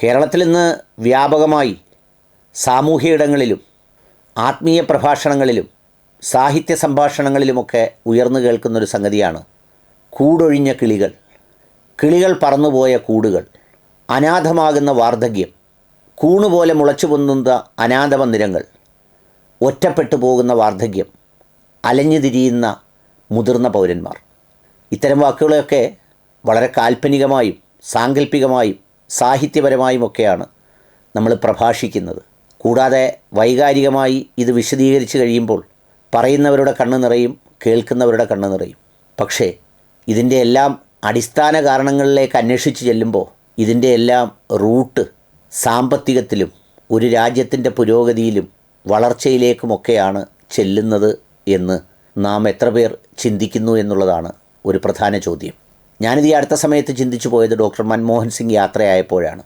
കേരളത്തിൽ ഇന്ന് വ്യാപകമായി സാമൂഹ്യ ഇടങ്ങളിലും ആത്മീയ പ്രഭാഷണങ്ങളിലും സാഹിത്യ സംഭാഷണങ്ങളിലുമൊക്കെ ഉയർന്നു കേൾക്കുന്നൊരു സംഗതിയാണ് കൂടൊഴിഞ്ഞ കിളികൾ, കിളികൾ പറന്നുപോയ കൂടുകൾ, അനാഥമാകുന്ന വാർദ്ധക്യം, കൂണുപോലെ മുളച്ചു പൊന്നുന്ന അനാഥമന്ദിരങ്ങൾ, ഒറ്റപ്പെട്ടു പോകുന്ന വാർദ്ധക്യം, അലഞ്ഞു തിരിയുന്ന മുതിർന്ന പൗരന്മാർ. ഇത്തരം വാക്കുകളൊക്കെ വളരെ കാൽപ്പനികമായും സാങ്കല്പികമായും സാഹിത്യപരമായുമൊക്കെയാണ് നമ്മൾ പ്രഭാഷിക്കുന്നത്. കൂടാതെ വൈകാരികമായി ഇത് വിശദീകരിച്ച് കഴിയുമ്പോൾ പറയുന്നവരുടെ കണ്ണ് നിറയും, കേൾക്കുന്നവരുടെ കണ്ണ് നിറയും. പക്ഷേ ഇതിൻ്റെ എല്ലാം അടിസ്ഥാന കാരണങ്ങളിലേക്ക് അന്വേഷിച്ച് ചെല്ലുമ്പോൾ ഇതിൻ്റെ എല്ലാം റൂട്ട് സാമ്പത്തികത്തിലും ഒരു രാജ്യത്തിൻ്റെ പുരോഗതിയിലും വളർച്ചയിലേക്കുമൊക്കെയാണ് ചെല്ലുന്നത് എന്ന് നാം എത്ര പേർ ചിന്തിക്കുന്നു എന്നുള്ളതാണ് ഒരു പ്രധാന ചോദ്യം. ഞാനിത് ഈ അടുത്ത സമയത്ത് ചിന്തിച്ചു പോയത് ഡോക്ടർ മൻമോഹൻ സിംഗ് യാത്രയായപ്പോഴാണ്.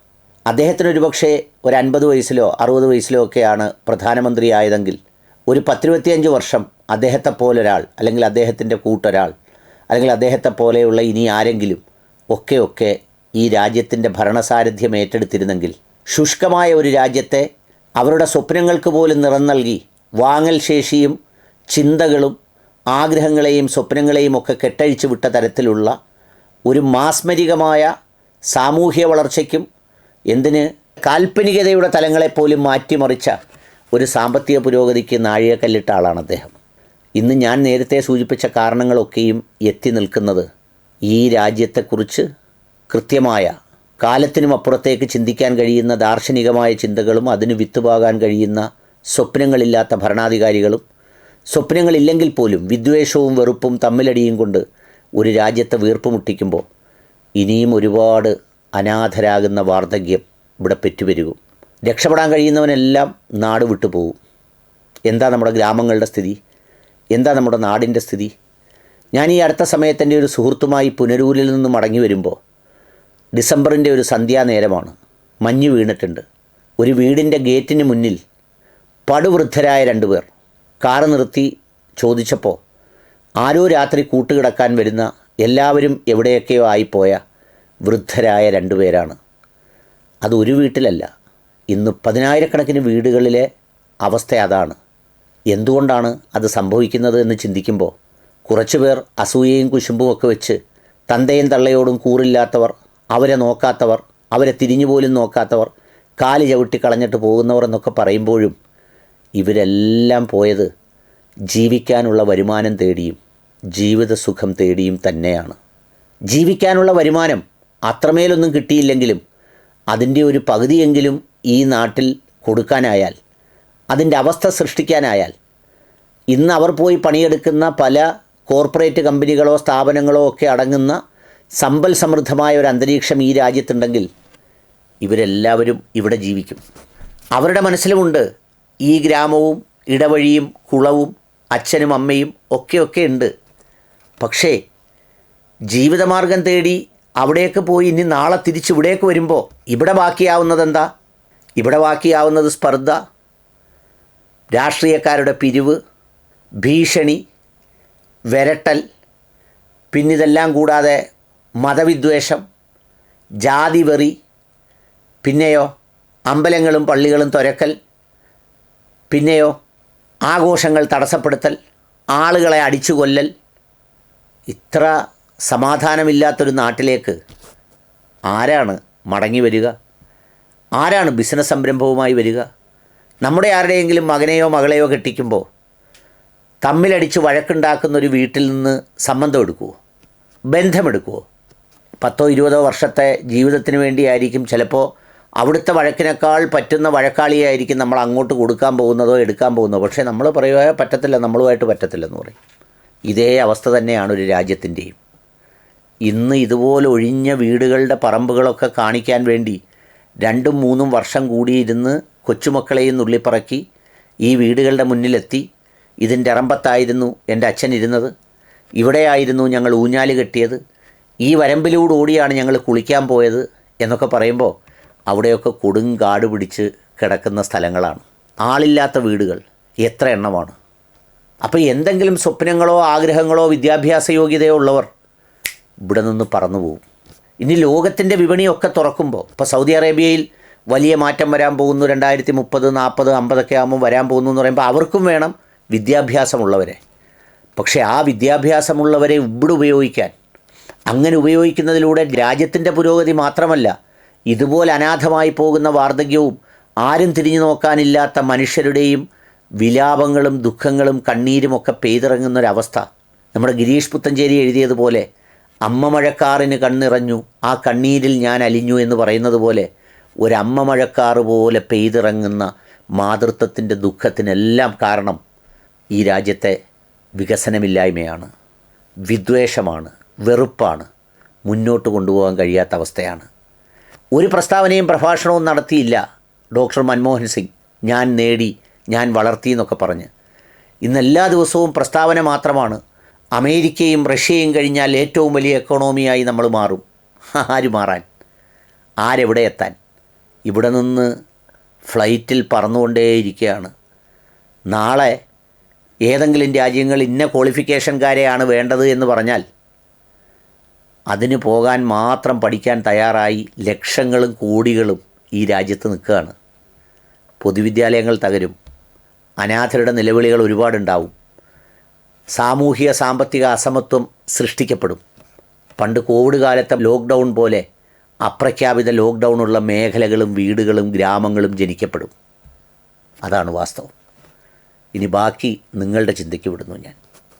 അദ്ദേഹത്തിന് ഒരു പക്ഷേ ഒരു 50 വയസ്സിലോ 60 വയസ്സിലോ ഒക്കെയാണ് പ്രധാനമന്ത്രിയായതെങ്കിൽ ഒരു 10-25 വർഷം അദ്ദേഹത്തെപ്പോലൊരാൾ അല്ലെങ്കിൽ അദ്ദേഹത്തിൻ്റെ കൂട്ടൊരാൾ അല്ലെങ്കിൽ അദ്ദേഹത്തെപ്പോലെയുള്ള ഇനി ആരെങ്കിലും ഒക്കെ ഈ രാജ്യത്തിൻ്റെ ഭരണസാരഥ്യം ഏറ്റെടുത്തിരുന്നെങ്കിൽ ശുഷ്കമായ ഒരു രാജ്യത്തെ അവരുടെ സ്വപ്നങ്ങൾക്ക് പോലും നിറം നൽകി വാങ്ങൽ ശേഷിയും ചിന്തകളും ആഗ്രഹങ്ങളെയും സ്വപ്നങ്ങളെയും ഒക്കെ കെട്ടഴിച്ചു വിട്ട തരത്തിലുള്ള ഒരു മാസ്മരികമായ സാമൂഹ്യ വളർച്ചയ്ക്കും എന്തിന് കാൽപ്പനികതയുടെ തലങ്ങളെപ്പോലും മാറ്റിമറിച്ച ഒരു സാമ്പത്തിക പുരോഗതിക്ക് നാഴികക്കല്ലിട്ട ആളാണ് അദ്ദേഹം. ഇന്ന് ഞാൻ നേരത്തെ സൂചിപ്പിച്ച കാരണങ്ങളൊക്കെയും എത്തി നിൽക്കുന്നത് ഈ രാജ്യത്തെക്കുറിച്ച് കൃത്യമായ കാലത്തിനും അപ്പുറത്തേക്ക് ചിന്തിക്കാൻ കഴിയുന്ന ദാർശനികമായ ചിന്തകളും അതിന് വിത്തുപാകാൻ കഴിയുന്ന സ്വപ്നങ്ങളില്ലാത്ത ഭരണാധികാരികളും സ്വപ്നങ്ങളില്ലെങ്കിൽ പോലും വിദ്വേഷവും വെറുപ്പും തമ്മിലടിയും കൊണ്ട് ഒരു രാജ്യത്തെ വീർപ്പുമുട്ടിക്കുമ്പോൾ ഇനിയും ഒരുപാട് അനാഥരാകുന്ന വാർദ്ധക്യം ഇവിടെ പെറ്റുപെരുകും. രക്ഷപ്പെടാൻ കഴിയുന്നവനെല്ലാം നാട് വിട്ടു പോകും. എന്താ നമ്മുടെ ഗ്രാമങ്ങളുടെ സ്ഥിതി? എന്താ നമ്മുടെ നാടിൻ്റെ സ്ഥിതി? ഞാൻ ഈ അടുത്ത സമയത്ത് എൻ്റെ ഒരു സുഹൃത്തുമായി പുനരൂരിൽ നിന്ന് മടങ്ങി വരുമ്പോൾ ഡിസംബറിൻ്റെ ഒരു സന്ധ്യാനേരമാണ്. മഞ്ഞ് വീണിട്ടുണ്ട്. ഒരു വീടിൻ്റെ ഗേറ്റിന് മുന്നിൽ പടുവൃദ്ധരായ 2 പേർ കാറ് നിർത്തി ചോദിച്ചപ്പോൾ ആരോ രാത്രി കൂട്ടുകിടക്കാൻ വരുന്ന എല്ലാവരും എവിടെയൊക്കെയോ ആയിപ്പോയ വൃദ്ധരായ 2 പേരാണ്. അത് ഒരു വീട്ടിലല്ല, ഇന്ന് 10,000-കണക്കിന് വീടുകളിലെ അവസ്ഥ അതാണ്. എന്തുകൊണ്ടാണ് അത് സംഭവിക്കുന്നത് എന്ന് ചിന്തിക്കുമ്പോൾ കുറച്ച് പേർ അസൂയയും കുശുമ്പും ഒക്കെ വെച്ച് തന്തയും തള്ളയോടും കൂറില്ലാത്തവർ, അവരെ നോക്കാത്തവർ, അവരെ തിരിഞ്ഞു പോലും നോക്കാത്തവർ, കാല് ചവിട്ടി കളഞ്ഞിട്ട് പോകുന്നവർ എന്നൊക്കെ പറയുമ്പോഴും ഇവരെല്ലാം പോയത് ജീവിക്കാനുള്ള വരുമാനം തേടിയും ജീവിത സുഖം തേടിയും തന്നെയാണ്. ജീവിക്കാനുള്ള വരുമാനം അത്രമേലൊന്നും കിട്ടിയില്ലെങ്കിലും അതിൻ്റെ ഒരു പകുതിയെങ്കിലും ഈ നാട്ടിൽ കൊടുക്കാനായാൽ, അതിൻ്റെ അവസ്ഥ സൃഷ്ടിക്കാനായാൽ, ഇന്ന് അവർ പോയി പണിയെടുക്കുന്ന പല കോർപ്പറേറ്റ് കമ്പനികളോ സ്ഥാപനങ്ങളോ ഒക്കെ അടങ്ങുന്ന സമ്പൽ സമൃദ്ധമായ ഒരു അന്തരീക്ഷം ഈ രാജ്യത്തുണ്ടെങ്കിൽ ഇവരെല്ലാവരും ഇവിടെ ജീവിക്കും. അവരുടെ മനസ്സിലുമുണ്ട് ഈ ഗ്രാമവും ഇടവഴിയും കുളവും അച്ഛനും അമ്മയും ഒക്കെ ഉണ്ട്. പക്ഷേ ജീവിതമാർഗം തേടി അവിടേക്ക് പോയി ഇനി നാളെ തിരിച്ച് ഇവിടേക്ക് വരുമ്പോൾ ഇവിടെ ബാക്കിയാവുന്നത് എന്താ? ഇവിടെ ബാക്കിയാവുന്നത് സ്പർദ്ധ, രാഷ്ട്രീയക്കാരുടെ പിരിവ്, ഭീഷണി, വിരട്ടൽ, പിന്നിതെല്ലാം കൂടാതെ മതവിദ്വേഷം, ജാതിവെറി, പിന്നെയോ അമ്പലങ്ങളും പള്ളികളും തുരക്കൽ, പിന്നെയോ ആഘോഷങ്ങൾ തടസ്സപ്പെടുത്തൽ, ആളുകളെ അടിച്ചു കൊല്ലൽ. ഇത്ര സമാധാനമില്ലാത്തൊരു നാട്ടിലേക്ക് ആരാണ് മടങ്ങി വരിക? ആരാണ് ബിസിനസ് സംരംഭവുമായി വരിക? നമ്മുടെ ആരുടെയെങ്കിലും മകനെയോ മകളെയോ കെട്ടിക്കുമ്പോൾ തമ്മിലടിച്ച് വഴക്കുണ്ടാക്കുന്നൊരു വീട്ടിൽ നിന്ന് സംബന്ധം എടുക്കുമോ? ബന്ധമെടുക്കുമോ? 10-20 വർഷത്തെ ജീവിതത്തിന് വേണ്ടിയായിരിക്കും ചിലപ്പോൾ അവിടുത്തെ വഴക്കിനേക്കാൾ പറ്റുന്ന വഴക്കാളിയായിരിക്കും നമ്മൾ അങ്ങോട്ട് കൊടുക്കാൻ പോകുന്നതോ എടുക്കാൻ പോകുന്നതോ. പക്ഷേ നമ്മൾ പറയുക പറ്റത്തില്ല, നമ്മളുമായിട്ട് പറ്റത്തില്ലെന്ന് പറയും. ഇതേ അവസ്ഥ തന്നെയാണ് ഒരു രാജ്യത്തിൻ്റെയും. ഇന്ന് ഇതുപോലെ ഒഴിഞ്ഞ വീടുകളുടെ പറമ്പുകളൊക്കെ കാണിക്കാൻ വേണ്ടി 2-3 വർഷം കൂടിയിരുന്ന് കൊച്ചുമക്കളെയും നുള്ളിപ്പറക്കി ഈ വീടുകളുടെ മുന്നിലെത്തി, ഇതിൻ്റെ അറമ്പത്തായിരുന്നു എൻ്റെ അച്ഛൻ ഇരുന്നത്, ഇവിടെയായിരുന്നു ഞങ്ങൾ ഊഞ്ഞാല് കെട്ടിയത്, ഈ വരമ്പിലൂടെ ഓടിയാണ് ഞങ്ങൾ കുളിക്കാൻ പോയത് എന്നൊക്കെ പറയുമ്പോൾ അവിടെയൊക്കെ കൊടുങ്കാട് പിടിച്ച് കിടക്കുന്ന സ്ഥലങ്ങളാണ്. ആളില്ലാത്ത വീടുകൾ എത്ര എണ്ണമാണ്. അപ്പോൾ എന്തെങ്കിലും സ്വപ്നങ്ങളോ ആഗ്രഹങ്ങളോ വിദ്യാഭ്യാസ യോഗ്യതയോ ഉള്ളവർ ഇവിടെ നിന്ന് പറന്നു പോകും. ഇനി ലോകത്തിൻ്റെ വിപണിയൊക്കെ തുറക്കുമ്പോൾ, ഇപ്പോൾ സൗദി അറേബ്യയിൽ വലിയ മാറ്റം വരാൻ പോകുന്നു, 2030, 40, 50 ആകുമ്പോൾ വരാൻ പോകുന്നു എന്ന് പറയുമ്പോൾ അവർക്കും വേണം വിദ്യാഭ്യാസമുള്ളവരെ. പക്ഷേ ആ വിദ്യാഭ്യാസമുള്ളവരെ ഇവിടെ ഉപയോഗിക്കാൻ, അങ്ങനെ ഉപയോഗിക്കുന്നതിലൂടെ രാജ്യത്തിൻ്റെ പുരോഗതി മാത്രമല്ല, ഇതുപോലെ അനാഥമായി പോകുന്ന വാർദ്ധക്യവും ആരും തിരിഞ്ഞു നോക്കാനില്ലാത്ത മനുഷ്യരുടെയും വിലാപങ്ങളും ദുഃഖങ്ങളും കണ്ണീരുമൊക്കെ പെയ്തിറങ്ങുന്നൊരവസ്ഥ. നമ്മുടെ ഗിരീഷ് പുത്തഞ്ചേരി എഴുതിയതുപോലെ അമ്മ മഴക്കാറിന് കണ്ണിറഞ്ഞു, ആ കണ്ണീരിൽ ഞാൻ അലിഞ്ഞു എന്ന് പറയുന്നത് പോലെ ഒരമ്മ മഴക്കാറ് പോലെ പെയ്തിറങ്ങുന്ന മാതൃത്വത്തിൻ്റെ ദുഃഖത്തിനെല്ലാം കാരണം ഈ രാജ്യത്തെ വികസനമില്ലായ്മയാണ്, വിദ്വേഷമാണ്, വെറുപ്പാണ്, മുന്നോട്ട് കൊണ്ടുപോകാൻ കഴിയാത്ത അവസ്ഥയാണ്. ഒരു പ്രസ്താവനയും പ്രഭാഷണവും നടത്തിയില്ല ഡോക്ടർ മൻമോഹൻ സിംഗ്. ഞാൻ നേടി, ഞാൻ വളർത്തി എന്നൊക്കെ പറഞ്ഞ്. ഇന്നെല്ലാ ദിവസവും പ്രസ്താവന മാത്രമാണ്. അമേരിക്കയും റഷ്യയും കഴിഞ്ഞാൽ ഏറ്റവും വലിയ എക്കോണമിയായി നമ്മൾ മാറും. ആര് മാറാൻ? ആരെവിടെ എത്താൻ? ഇവിടെ നിന്ന് ഫ്ലൈറ്റിൽ പറന്നുകൊണ്ടേയിരിക്കുകയാണ്. നാളെ ഏതെങ്കിലും രാജ്യങ്ങൾ ഇന്ന ക്വാളിഫിക്കേഷൻകാരെയാണ് വേണ്ടത് എന്ന് പറഞ്ഞാൽ അതിന് പോകാൻ മാത്രം പഠിക്കാൻ തയ്യാറായി ലക്ഷങ്ങളും കോടികളും ഈ രാജ്യത്ത് നിൽക്കുകയാണ്. പൊതുവിദ്യാലയങ്ങൾ തകരും, അനാഥരുടെ നിലവിളികൾ ഒരുപാടുണ്ടാവും, സാമൂഹിക സാമ്പത്തിക അസമത്വം സൃഷ്ടിക്കപ്പെടും. പണ്ട് കോവിഡ് കാലത്തെ ലോക്ക്ഡൗൺ പോലെ അപ്രഖ്യാപിത ലോക്ക്ഡൗണുള്ള മേഖലകളും വീടുകളും ഗ്രാമങ്ങളും ജനിക്കപ്പെടും. അതാണ് വാസ്തവം. ഇനി ബാക്കി നിങ്ങളുടെ ചിന്തയ്ക്ക് വിടുന്നു ഞാൻ.